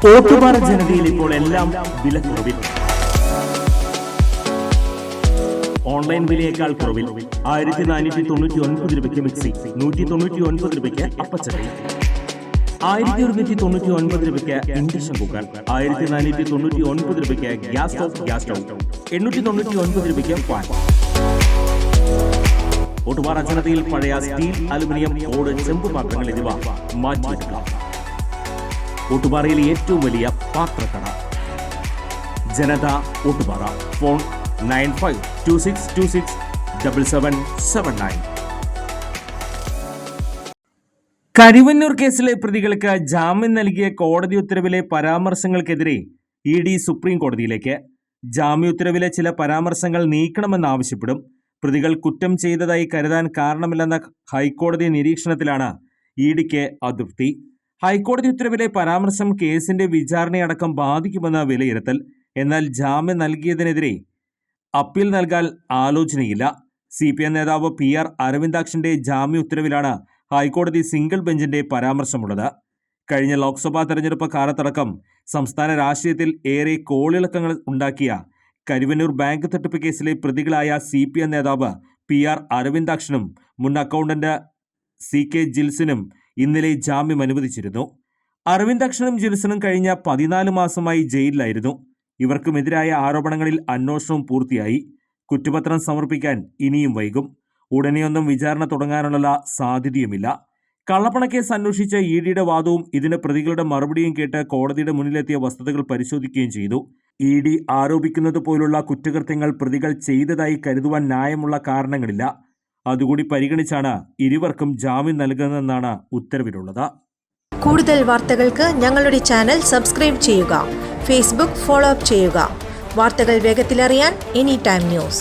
ഓട്ടുപാറ ജനതയിൽ ഇപ്പോൾ എല്ലാം വിലക്കുറവിൽ. ഓൺലൈൻ വിലയേക്കാൾ കുറവിൽ 1499 രൂപയ്ക്ക് മിക്സി, 199 രൂപയ്ക്ക് അപ്പച്ചട്ടി, 1199 രൂപയ്ക്ക് ഇൻഡക്ഷൻ കുക്കർ, 1499 രൂപയ്ക്ക് ഗ്യാസ് സ്റ്റൗ, 899 രൂപയ്ക്ക് ഫാൻ. ഓട്ടുപാറ ജനതയിൽ പഴയ സ്റ്റീൽ, അലുമിനിയം, ഓട്, ചെമ്പ് പാത്രങ്ങൾ എന്നിവ മാറ്റിയെടുക്കാം. ഓട്ടുപാറയിലെ ഏറ്റവും വലിയ പാത്രക്കട ജനത ഓട്ടുപാറ. ഫോൺ 9526267779. കരുവന്നൂർ കേസിലെ പ്രതികൾക്ക് ജാമ്യം നൽകിയ കോടതി ഉത്തരവിലെ പരാമർശങ്ങൾക്കെതിരെ ED സുപ്രീം കോടതിയിലേക്ക്. ജാമ്യോത്തരവിലെ ചില പരാമർശങ്ങൾ നീക്കണമെന്നാവശ്യപ്പെടും. പ്രതികൾ കുറ്റം ചെയ്തതായി കരുതാൻ കാരണമില്ലെന്ന ഹൈക്കോടതി നിരീക്ഷണത്തിലാണ് EDക്ക് അതൃപ്തി. ഹൈക്കോടതി ഉത്തരവിലെ പരാമർശം കേസിന്റെ വിചാരണയടക്കം ബാധിക്കുമെന്ന വിലയിരുത്തൽ. എന്നാൽ ജാമ്യം നൽകിയതിനെതിരെ അപ്പീൽ നൽകാൻ ആലോചനയില്ല. CPM നേതാവ് PR അരവിന്ദാക്ഷന്റെ ജാമ്യ ഉത്തരവിലാണ് ഹൈക്കോടതി സിംഗിൾ ബെഞ്ചിന്റെ പരാമർശമുള്ളത്. കഴിഞ്ഞ ലോക്സഭാ തെരഞ്ഞെടുപ്പ് കാലത്തടക്കം സംസ്ഥാന രാഷ്ട്രീയത്തിൽ ഏറെ കോളിളക്കങ്ങൾ ഉണ്ടാക്കിയ കരുവന്നൂർ ബാങ്ക് തട്ടിപ്പ് കേസിലെ പ്രതികളായ CPM നേതാവ് PR അരവിന്ദാക്ഷനും മുൻ അക്കൗണ്ടന്റ് CK ജിൽസിനും ഇന്നലെ ജാമ്യം അനുവദിച്ചിരുന്നു. അരവിന്ദാക്ഷനും ജിൽസനും കഴിഞ്ഞ 14 മാസമായി ജയിലിലായിരുന്നു. ഇവർക്കുമെതിരായ ആരോപണങ്ങളിൽ അന്വേഷണവും പൂർത്തിയായി. കുറ്റപത്രം സമർപ്പിക്കാൻ ഇനിയും വൈകും. ഉടനെയൊന്നും വിചാരണ തുടങ്ങാനുള്ള സാധ്യതയുമില്ല. കള്ളപ്പണക്കേസ് അന്വേഷിച്ച EDയുടെ വാദവും ഇതിന് പ്രതികളുടെ മറുപടിയും കേട്ട് കോടതിയുടെ മുന്നിലെത്തിയ വസ്തുതകൾ പരിശോധിക്കുകയും ചെയ്തു. ED ആരോപിക്കുന്നത് പോലുള്ള കുറ്റകൃത്യങ്ങൾ പ്രതികൾ ചെയ്തതായി കരുതുവാൻ ന്യായമുള്ള കാരണങ്ങളില്ല. അതുകൂടി പരിഗണിച്ചാണ് ഇരുവർക്കും ജാമ്യം നൽകുന്നതെന്നാണ് ഉത്തരവിലുള്ളത്. കൂടുതൽ വാർത്തകൾക്ക് ഞങ്ങളുടെ ചാനൽ സബ്സ്ക്രൈബ് ചെയ്യുക. ഫേസ്ബുക്ക് ഫോളോ അപ്പ് ചെയ്യുക. വാർത്തകൾ വേഗത്തിലറിയാൻ Anytime News.